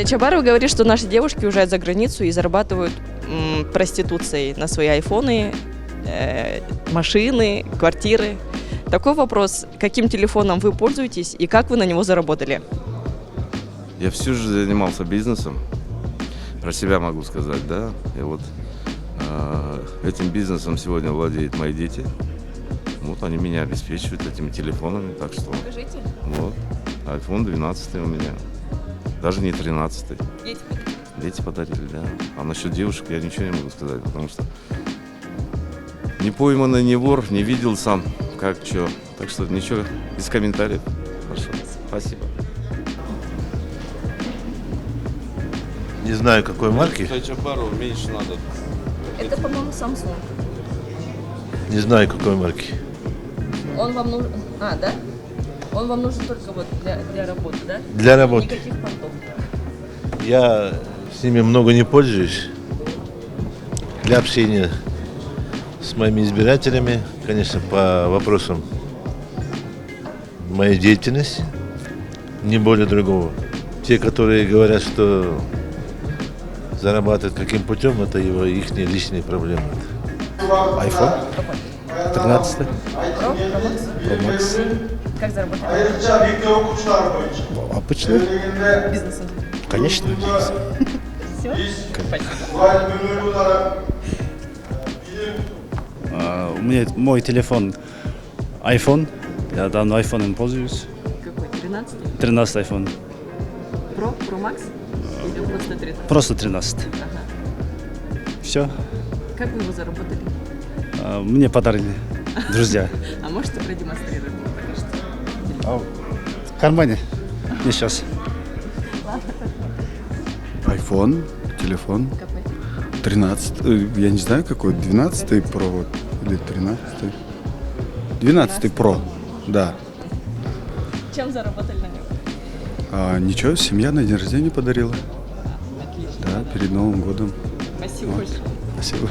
Чабаров говорит, что наши девушки уезжают за границу и зарабатывают проституцией на свои айфоны, машины, квартиры. Такой вопрос: каким телефоном вы пользуетесь и как вы на него заработали? Я всю жизнь занимался бизнесом, про себя могу сказать, да. И вот этим бизнесом сегодня владеют мои дети. Вот они меня обеспечивают этими телефонами, так что... Покажите. Вот, iPhone 12 у меня, даже не 13. Дети. Дети подарили, да. А насчет девушек я ничего не могу сказать, потому что не пойманный, не вор, не видел сам, как, что. Так что ничего, без комментариев. Хорошо, спасибо. Не знаю, какой марки. Чапару меньше надо. Это, по-моему, Samsung. Не знаю, какой марки. Он вам нужен... А, да? Он вам нужен только вот для работы, да? Для работы. Никаких понтов. Я с ними много не пользуюсь. Для общения с моими избирателями, конечно, по вопросам моей деятельности, не более другого. Те, которые говорят, что зарабатывают каким путем, это их личные проблемы. iPhone 13 Pro Max. Как заработали? Обычный? Бизнесом. Конечно. Все? У меня мой телефон iPhone. Я давно айфоном пользуюсь. Какой? 13? 13 iPhone. Pro Max? Или просто 13? Просто 13. Ага. Все. Как вы его заработали? Мне подарили друзья. А можете продемонстрировать? Покажите. В кармане. Не сейчас. iPhone, телефон, Какой? 13, я не знаю какой, 12 Pro вот, или 13. 12 Pro, да. Чем заработали на него? Ничего, семья на день рождения подарила. Отлично. Да, перед Новым годом. Спасибо Вот. большое. Спасибо.